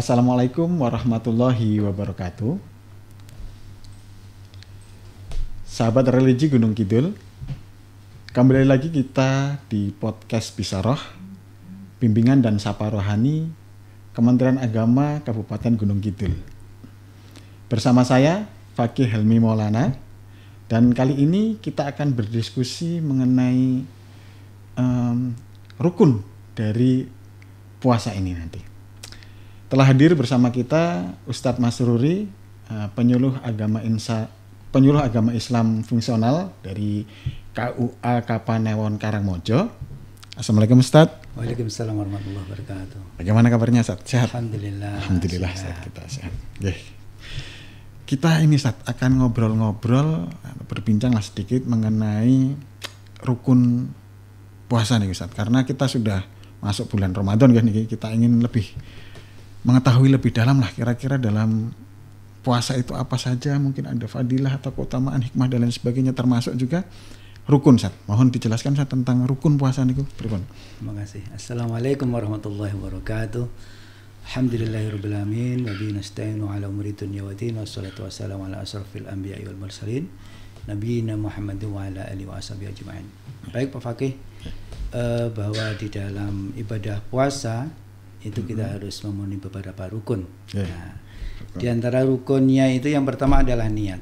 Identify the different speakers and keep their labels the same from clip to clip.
Speaker 1: Assalamualaikum warahmatullahi wabarakatuh. Sahabat religi Gunung Kidul, kembali lagi kita di podcast Bisaroh, Bimbingan dan Sapa Rohani Kementerian Agama Kabupaten Gunung Kidul. Bersama saya, Fakih Helmi Maulana, dan kali ini kita akan berdiskusi mengenai rukun dari puasa ini nanti. Telah hadir bersama kita Ustadz Masruri, penyuluh agama Islam fungsional dari KUA Kapanewon Karangmojo. Assalamualaikum Ustadz.
Speaker 2: Waalaikumsalam warahmatullahi wabarakatuh.
Speaker 1: Bagaimana kabarnya Ustadz? Sehat?
Speaker 2: Alhamdulillah
Speaker 1: Ustadz, kita sehat. Kita ini Ustadz akan ngobrol-ngobrol, berbincanglah sedikit mengenai rukun puasa nih Ustadz. Karena kita sudah masuk bulan Ramadan kan, kita ingin lebih mengetahui lebih dalam lah kira-kira dalam puasa itu apa saja, mungkin ada fadilah atau keutamaan, hikmah dan lain sebagainya, termasuk juga rukun Ustaz. Mohon dijelaskan Ustaz tentang rukun puasa niku pripun.
Speaker 2: Terima kasih. Assalamualaikum warahmatullahi wabarakatuh. Alhamdulillahirabbil alamin wa bihi nasta'inu ala umuri dunya waddin wassalatu wassalamu ala asrofil anbiya'i wal mursalin nabiyina Muhammadin wa ala alihi wa ashabihi ajma'in. Baik Pak Fakih, bahwa di dalam ibadah puasa itu kita harus memenuhi beberapa rukun. Nah, di antara rukunnya itu yang pertama adalah niat.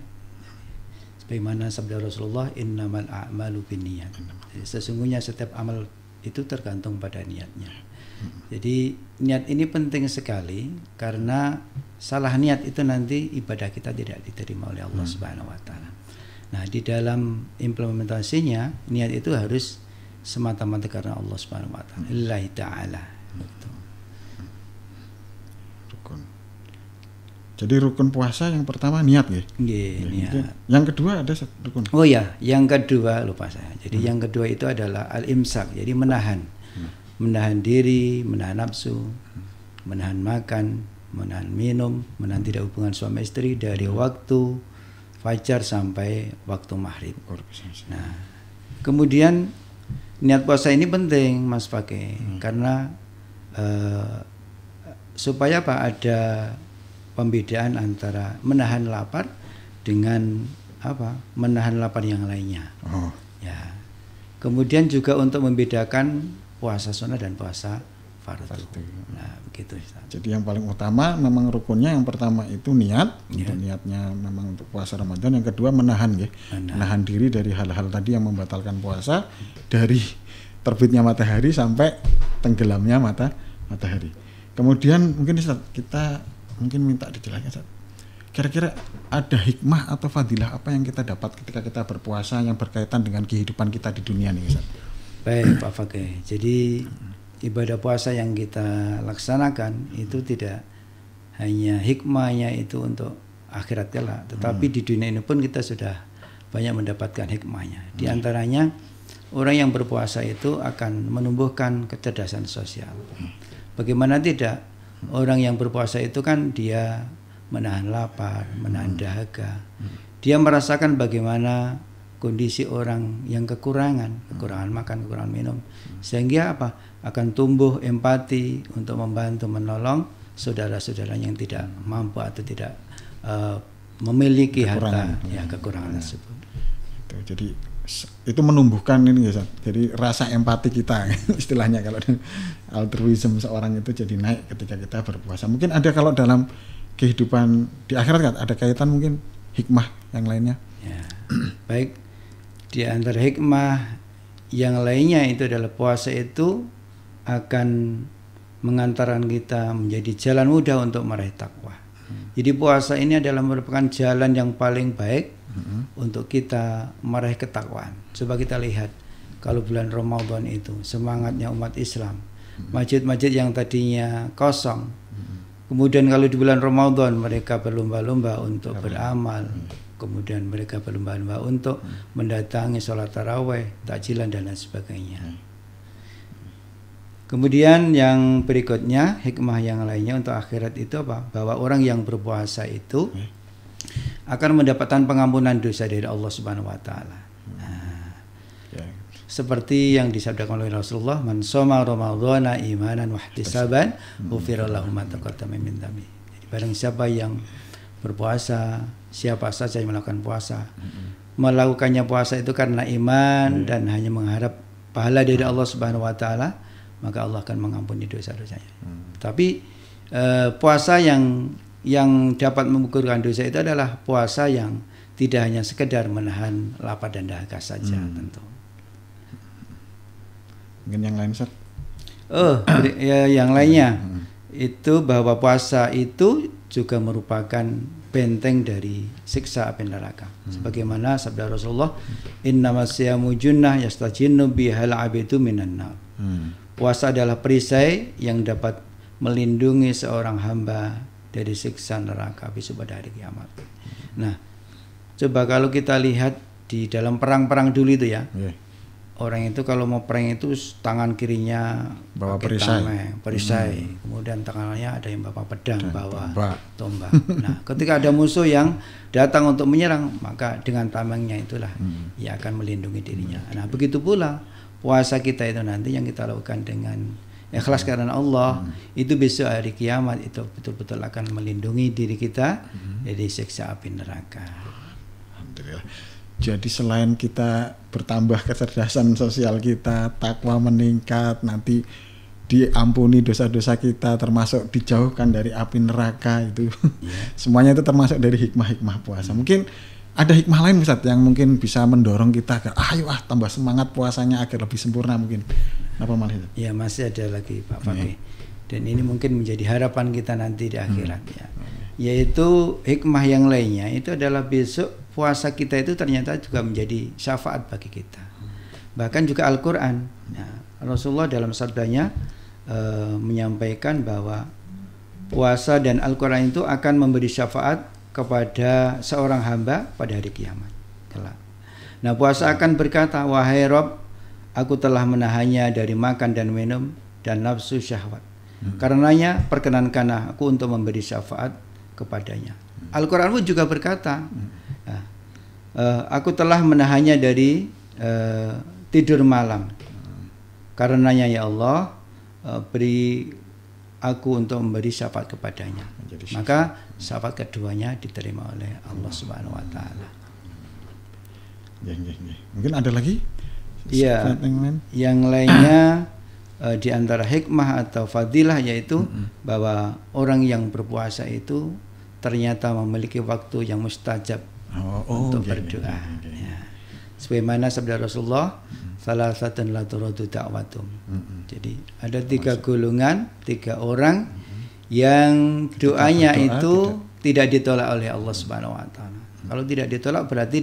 Speaker 2: Sebagaimana sabda Rasulullah, innamal a'malu binniyat. Jadi sesungguhnya setiap amal itu tergantung pada niatnya. Jadi niat ini penting sekali, karena salah niat itu nanti ibadah kita tidak diterima oleh Allah Subhanahu wa taala. Nah, di dalam implementasinya niat itu harus semata-mata karena Allah Subhanahu wa taala. Lillahi taala.
Speaker 1: Jadi rukun puasa yang pertama niat ya.
Speaker 2: Niat.
Speaker 1: Yang kedua ada rukun.
Speaker 2: Oh ya, yang kedua lupa saya. Jadi yang kedua itu adalah al-imsak. Jadi menahan. Menahan diri, menahan nafsu, menahan makan, menahan minum, menahan tidak hubungan suami istri dari waktu fajar sampai waktu maghrib. Nah, kemudian niat puasa ini penting Mas Fakih, karena supaya apa, ada pembedaan antara menahan lapar dengan menahan lapar yang lainnya. Ya. Kemudian juga untuk membedakan puasa sunnah dan puasa fardu. Nah, begitu.
Speaker 1: Jadi yang paling utama memang rukunnya yang pertama itu niat. Untuk niatnya memang untuk puasa Ramadan. Yang kedua menahan ya. Menahan diri dari hal-hal tadi yang membatalkan puasa, dari terbitnya matahari sampai tenggelamnya matahari. Kemudian mungkin kita mungkin minta dijelaskan, kira-kira ada hikmah atau fadilah apa yang kita dapat ketika kita berpuasa yang berkaitan dengan kehidupan kita di dunia nih Ustaz?
Speaker 2: Baik Pak Fakih, jadi ibadah puasa yang kita laksanakan itu tidak hanya hikmahnya itu untuk akhirat kelak, tetapi di dunia ini pun kita sudah banyak mendapatkan hikmahnya. Di antaranya orang yang berpuasa itu akan menumbuhkan kecerdasan sosial. Bagaimana tidak? Orang yang berpuasa itu kan dia menahan lapar, menahan dahaga. Dia merasakan bagaimana kondisi orang yang kekurangan makan, kekurangan minum. Sehingga akan tumbuh empati untuk membantu menolong saudara-saudara yang tidak mampu atau tidak memiliki kekurangan tersebut.
Speaker 1: Jadi itu menumbuhkan ini ya, jadi rasa empati kita istilahnya, kalau altruisme seorang itu jadi naik ketika kita berpuasa. Mungkin ada kalau dalam kehidupan di akhirat kan ada kaitan mungkin hikmah yang lainnya.
Speaker 2: Ya. Baik, di antara hikmah yang lainnya itu adalah puasa itu akan mengantarkan kita menjadi jalan mudah untuk meraih takwa. Jadi puasa ini adalah merupakan jalan yang paling baik untuk kita meraih ketakwaan. Coba kita lihat kalau bulan Ramadan itu semangatnya umat Islam, masjid-masjid yang tadinya kosong, kemudian kalau di bulan Ramadan mereka berlomba-lomba untuk beramal, kemudian mereka berlomba-lomba untuk mendatangi sholat taraweh, takjilan dan lain sebagainya. Kemudian yang berikutnya, hikmah yang lainnya untuk akhirat itu bahwa orang yang berpuasa itu akan mendapatkan pengampunan dosa dari Allah Subhanahu wa taala. Nah, seperti yang disabdakan oleh Rasulullah, man shoma ramadhana imanan wa ihtisaban ghufira lahu ma taqaddama min dhanbi. Jadi barang siapa yang berpuasa, siapa saja yang melakukan puasa, melakukannya puasa itu karena iman dan hanya mengharap pahala dari Allah Subhanahu wa taala, maka Allah akan mengampuni dosa-dosanya. Tapi puasa yang dapat mengukurkan dosa itu adalah puasa yang tidak hanya sekedar menahan lapar dan dahaga saja, tentu.
Speaker 1: Mungkin yang lain, Ustaz?
Speaker 2: Yang lainnya itu bahwa puasa itu juga merupakan benteng dari siksa api neraka. Sebagaimana sabda Rasulullah, innamas siyamu junnah yastajinnu bihal abidu minan nar. Puasa adalah perisai yang dapat melindungi seorang hamba dari siksa neraka besok pada hari kiamat. Nah, coba kalau kita lihat di dalam perang-perang dulu itu ya, orang itu kalau mau perang itu tangan kirinya
Speaker 1: bawa
Speaker 2: perisai, kemudian tangannya ada yang bawa pedang, bawa tombak. Nah, ketika ada musuh yang datang untuk menyerang, maka dengan tamengnya itulah ia akan melindungi dirinya. Nah, begitu pula puasa kita itu nanti yang kita lakukan dengan ikhlas karena Allah, itu besok hari kiamat itu betul-betul akan melindungi diri kita dari siksa api neraka.
Speaker 1: Alhamdulillah. Jadi selain kita bertambah kecerdasan sosial kita, takwa meningkat, nanti diampuni dosa-dosa kita, termasuk dijauhkan dari api neraka itu. Semuanya itu termasuk dari hikmah-hikmah puasa. Mungkin ada hikmah lain, Ustaz, yang mungkin bisa mendorong kita agar ayo tambah semangat puasanya agar lebih sempurna mungkin. Apa malah itu?
Speaker 2: Ya, masih ada lagi Pak Fakih. Dan ini mungkin menjadi harapan kita nanti di akhirat ya. Yaitu hikmah yang lainnya itu adalah besok puasa kita itu ternyata juga menjadi syafaat bagi kita. Bahkan juga Al-Quran. Nah, Rasulullah dalam sabdanya menyampaikan bahwa puasa dan Al-Quran itu akan memberi syafaat kepada seorang hamba pada hari kiamat kelak. Nah, puasa akan berkata, wahai Rob, aku telah menahannya dari makan dan minum dan nafsu syahwat. Karenanya perkenankanlah aku untuk memberi syafaat kepadanya. Al-Quran pun juga berkata, aku telah menahannya dari tidur malam. Karenanya ya Allah, beri aku untuk memberi syafaat kepadanya. Maka syafaat keduanya diterima oleh Allah Subhanahu wa taala.
Speaker 1: Mungkin ada lagi?
Speaker 2: Iya. Yang lainnya di antara hikmah atau fadilah yaitu bahwa orang yang berpuasa itu ternyata memiliki waktu yang mustajab untuk berdoa. Ya. Sebagaimana sabda Rasulullah, salah satu la turadu da'watum. Jadi ada 3 golongan, 3 orang yang doanya itu tidak ditolak oleh Allah Subhanahu wa taala. Kalau tidak ditolak berarti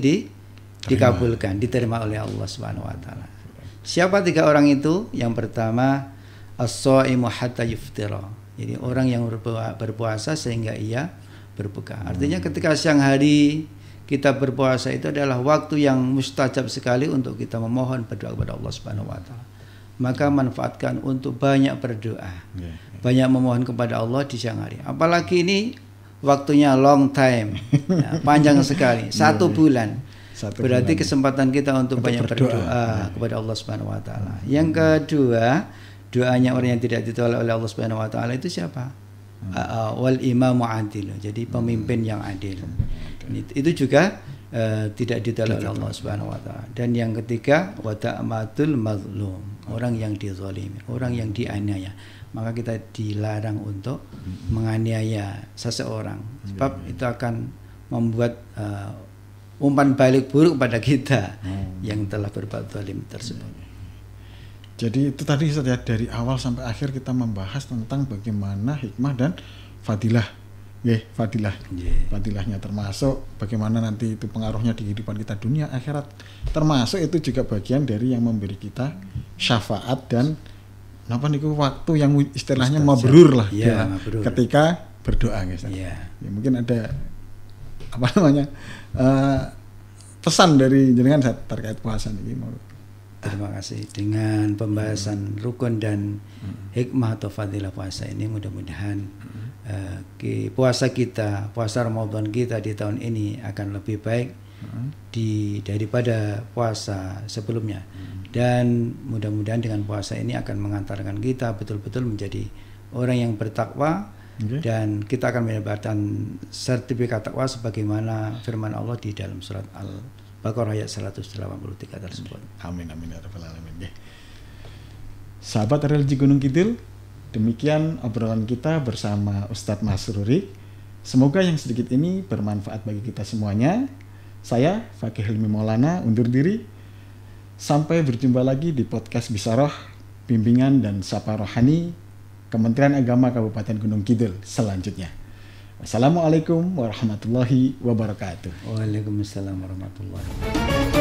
Speaker 2: dikabulkan, diterima oleh Allah Subhanahu wa taala. Siapa 3 orang itu? Yang pertama, as-shaimu hatta yuftira. Jadi orang yang berpuasa sehingga ia berbuka. Artinya ketika siang hari kita berpuasa itu adalah waktu yang mustajab sekali untuk kita memohon berdoa kepada Allah Subhanahu wa taala. Maka manfaatkan untuk banyak berdoa. Banyak memohon kepada Allah di siang hari. Apalagi ini waktunya long time. Ya, panjang sekali, 1 bulan. Berarti kesempatan kita untuk banyak berdoa kepada Allah Subhanahu wa taala. Yang kedua, doanya orang yang tidak ditolak oleh Allah Subhanahu wa taala itu siapa? Wal imamu adil. Jadi pemimpin yang adil. Itu juga tidak ditolak oleh Allah Subhanahu wa taala. Dan yang ketiga, wa ta'matul mazlum. Orang yang dizalimi, orang yang dianiaya. Maka kita dilarang untuk menganiaya seseorang. Sebab itu akan membuat umpan balik buruk pada kita yang telah berbuat zalim tersebut.
Speaker 1: Jadi itu tadi ya, dari awal sampai akhir kita membahas tentang bagaimana hikmah dan fadilah. Fadilahnya termasuk bagaimana nanti itu pengaruhnya di kehidupan kita dunia akhirat. Termasuk itu juga bagian dari yang memberi kita syafaat dan waktu yang istilahnya mabrur lah ketika berdoa guys. Ya, mungkin ada pesan dari jenengan terkait puasa ini.
Speaker 2: Terima kasih. Dengan pembahasan rukun dan hikmah atau fadilah puasa ini, mudah-mudahan puasa Ramadan kita di tahun ini akan lebih baik daripada puasa sebelumnya. Dan mudah-mudahan dengan puasa ini akan mengantarkan kita betul-betul menjadi orang yang bertakwa, dan kita akan mendapatkan sertifikat takwa sebagaimana firman Allah di dalam surat Al-Baqarah ayat 183 tersebut.
Speaker 1: Amin amin ya rabbal alamin. Sahabat religi Gunung Kidul, demikian obrolan kita bersama Ustadz Masruri. Semoga yang sedikit ini bermanfaat bagi kita semuanya. Saya Fakih Hilmi Maulana undur diri. Sampai berjumpa lagi di podcast Bisaroh, bimbingan dan sapa rohani Kementerian Agama Kabupaten Gunung Kidul selanjutnya. Wassalamualaikum warahmatullahi wabarakatuh.
Speaker 2: Waalaikumsalam warahmatullahi wabarakatuh.